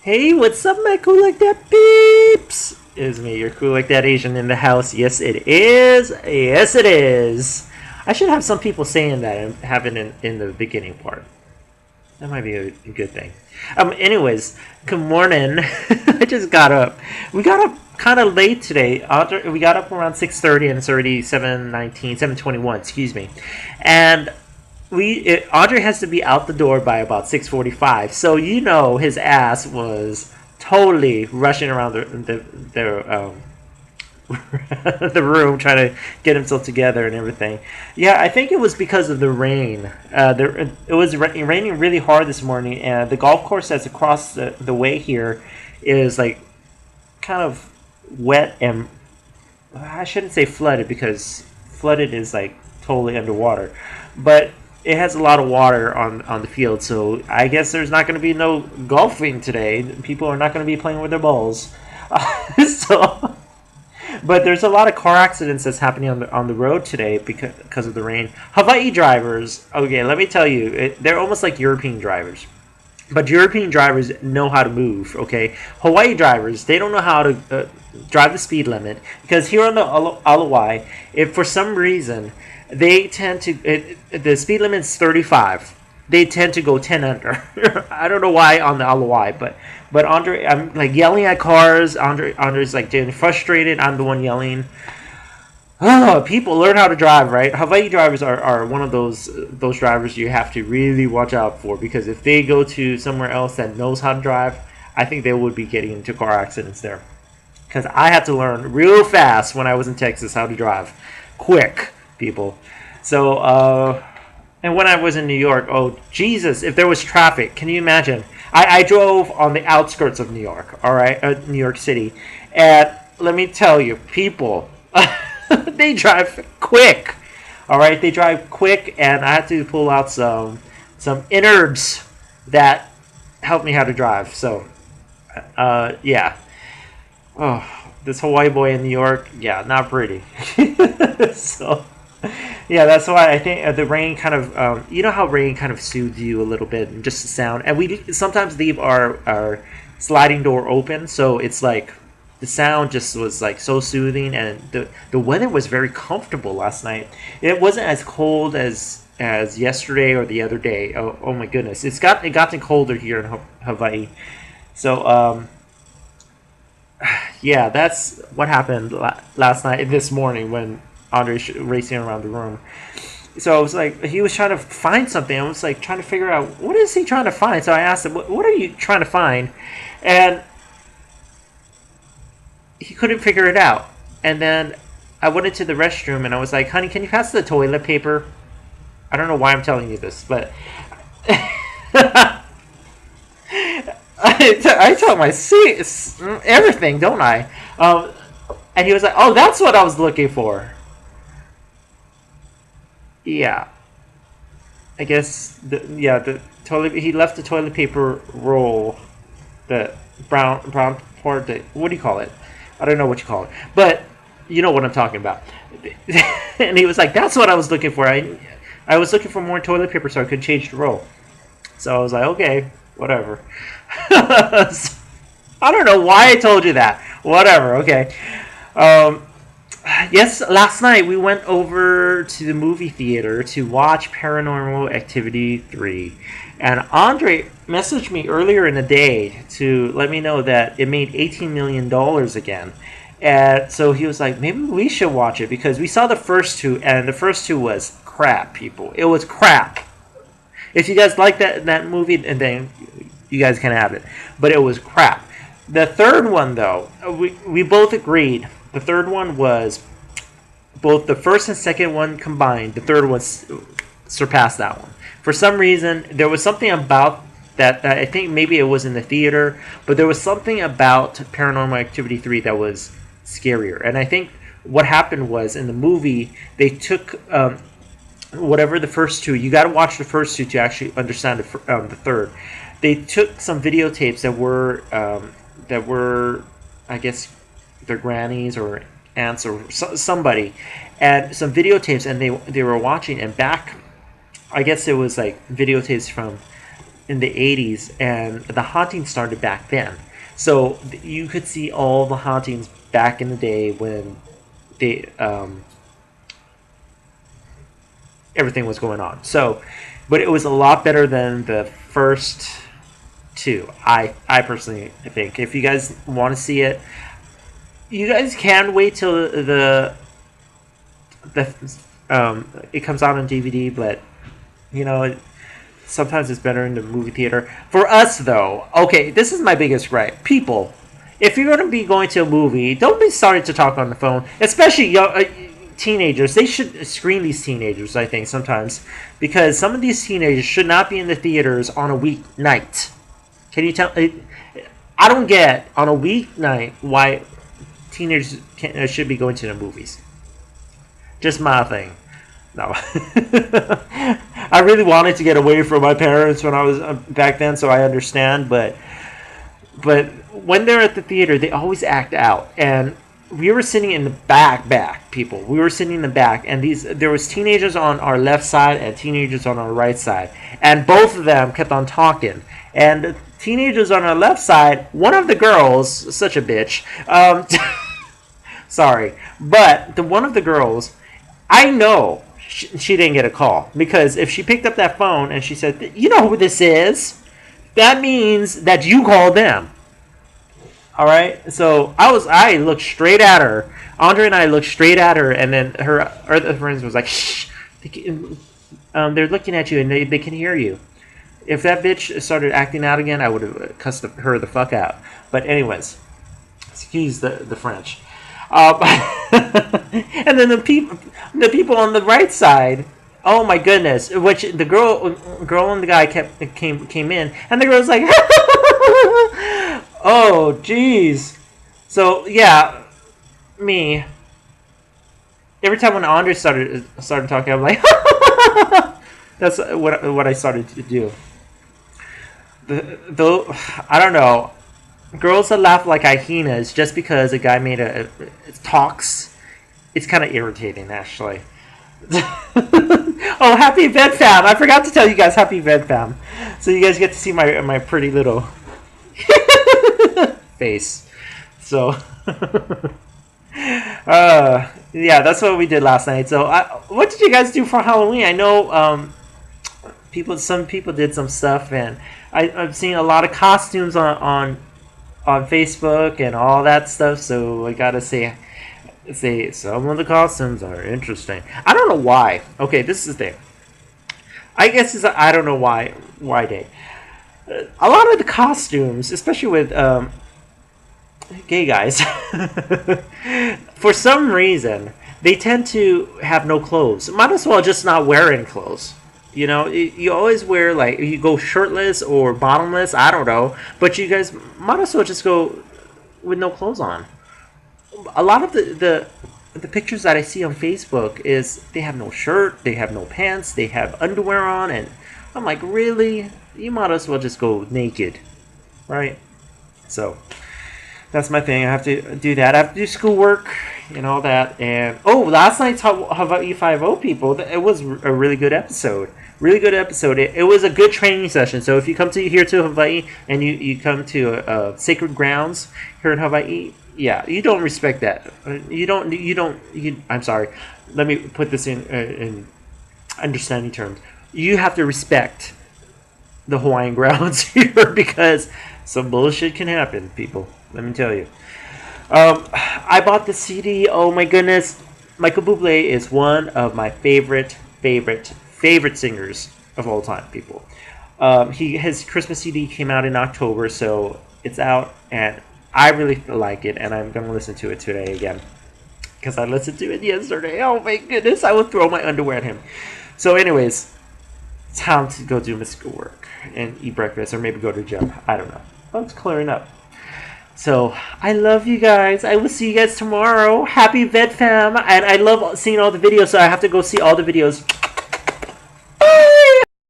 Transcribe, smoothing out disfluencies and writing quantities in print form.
Hey, what's up, my cool like that peeps? It's me, your cool like that Asian in the house. Yes, it is. Yes, it is. I should have some people saying that and have it in the beginning part. That might be a good thing. Anyways, good morning. I just got up. We got up kind of late today. We got up around 6:30 and it's already 7:19, 7:21. Excuse me, and Andre has to be out the door by about 6:45. So his ass was totally rushing around the room trying to get himself together and everything. Yeah, I think it was because of the rain. It was raining really hard this morning, and the golf course that's across the way here is like kind of wet, and I shouldn't say flooded because flooded is like totally underwater, but it has a lot of water on the field. So I guess there's not going to be no golfing today. People are not going to be playing with their balls. So, but there's a lot of car accidents that's happening on the road today because of the rain. Hawaii drivers, okay, let me tell you, they're almost like European drivers. But European drivers know how to move, okay? Hawaii drivers, they don't know how to drive the speed limit because here on the Alawai, if for some reason they tend to, the speed limit is 35, they tend to go 10 under. I don't know why on the Alawai, but Andre, I'm like yelling at cars. Andre's like getting frustrated. I'm the one yelling. Oh, people learn how to drive, right? Hawaii drivers are one of those drivers you have to really watch out for because if they go to somewhere else that knows how to drive, I think they would be getting into car accidents there. Because I had to learn real fast when I was in Texas how to drive, quick, people. So, and when I was in New York, oh Jesus, if there was traffic, can you imagine? I drove on the outskirts of New York, all right, New York City, and let me tell you, people. They drive quick. All right, they drive quick, and I had to pull out some innards that help me how to drive. So, yeah. Oh, this Hawaii boy in New York, yeah, not pretty. So, yeah, that's why I think the rain kind of, you know how rain kind of soothes you a little bit, and just the sound. And we sometimes leave our sliding door open, so it's like the sound just was like so soothing, and the weather was very comfortable last night. It wasn't as cold as yesterday or the other day. Oh my goodness, it gotten colder here in Hawaii. So yeah, that's what happened last night. This morning when Andre's racing around the room. So I was like, he was trying to find something. I was like trying to figure out what is he trying to find. So I asked him, "What are you trying to find?" And he couldn't figure it out. And then I went into the restroom and I was like, honey, can you pass the toilet paper? I don't know why I'm telling you this, but I tell my everything, don't I? And he was like, oh, that's what I was looking for. Yeah. I guess, the toilet. He left the toilet paper roll, the brown part. What do you call it? I don't know what you call it, but you know what I'm talking about. And he was like, "That's what I was looking for. I was looking for more toilet paper so I could change the roll." So I was like, "Okay, whatever." So, I don't know why I told you that. Whatever. Okay. Um, yes, last night we went over to the movie theater to watch Paranormal Activity 3. And Andre messaged me earlier in the day to let me know that it made $18 million again. And so he was like, maybe we should watch it because we saw the first two, and the first two was crap, people. It was crap. If you guys like that movie, and then you guys can have it. But it was crap. The third one, though, we both agreed. The third one was both the first and second one combined. The third one surpassed that one. For some reason, there was something about that I think maybe it was in the theater, but there was something about Paranormal Activity 3 that was scarier. And I think what happened was in the movie, they took whatever the first two, you got to watch the first two to actually understand the third. They took some videotapes that were, I guess, their grannies or aunts or somebody, and some videotapes, and they were watching, and back, I guess it was like videotapes from in the 80s, and the haunting started back then. So you could see all the hauntings back in the day when they everything was going on. So, but it was a lot better than the first two. I personally think. If you guys want to see it, you guys can wait till it comes out on DVD, but you know, sometimes it's better in the movie theater. For us, though, okay, this is my biggest gripe. People, if you're going to be going to a movie, don't be starting to talk on the phone, especially young, teenagers. They should screen these teenagers, I think, sometimes, because some of these teenagers should not be in the theaters on a weeknight. Can you tell? I don't get on a weeknight why teenagers should be going to the movies. Just my thing. No. I really wanted to get away from my parents when I was back then, so I understand. But when they're at the theater, they always act out. And we were sitting in the back, people. We were sitting in the back, and there was teenagers on our left side and teenagers on our right side. And both of them kept on talking. And the teenagers on our left side, one of the girls, such a bitch, sorry, but one of the girls, I know she didn't get a call, because if she picked up that phone and she said, "You know who this is," that means that you called them. All right. So I looked straight at her. Andre and I looked straight at her, and then her other friends was like, "Shh, they're looking at you and they can hear you." If that bitch started acting out again, I would have cussed her the fuck out. But anyways, excuse the French. And then the people on the right side, oh my goodness! Which the girl and the guy came in, and the girl's like, oh jeez. So yeah, me. Every time when Andre started talking, I'm like, that's what I started to do. Though I don't know. Girls that laugh like hyenas just because a guy made talks, it's kind of irritating, actually. Oh, happy VEDFAM! I forgot to tell you guys happy VEDFAM. So you guys get to see my pretty little face. So, yeah, that's what we did last night. So, what did you guys do for Halloween? I know some people did some stuff, and I've seen a lot of costumes on Facebook and all that stuff, so I gotta say some of the costumes are interesting. I don't know why. Okay, this is the thing. I guess I don't know why day. A lot of the costumes, especially with gay guys, for some reason, they tend to have no clothes. Might as well just not wear any clothes. You know, you always wear, like, you go shirtless or bottomless, I don't know. But you guys might as well just go with no clothes on. A lot of the pictures that I see on Facebook is they have no shirt, they have no pants, they have underwear on, and I'm like, really? You might as well just go naked, right? So, that's my thing. I have to do that. I have to do schoolwork and all that. And, last night's Hawaii 5-0, people, it was a really good episode. Really good episode. It was a good training session. So if you come here to Hawaii and you come to sacred grounds here in Hawaii, yeah, you don't respect that. I'm sorry. Let me put this in understanding terms. You have to respect the Hawaiian grounds here, because some bullshit can happen, people. Let me tell you. I bought the CD. Oh my goodness. Michael Bublé is one of my favorite singers of all time, people. His Christmas CD came out in October, so it's out, and I really like it, and I'm going to listen to it today again, because I listened to it yesterday. Oh my goodness, I would throw my underwear at him. So anyways, it's time to go do my schoolwork and eat breakfast, or maybe go to the gym. I don't know. Oh, it's clearing up. So, I love you guys. I will see you guys tomorrow. Happy VEDFAM. And I love seeing all the videos, so I have to go see all the videos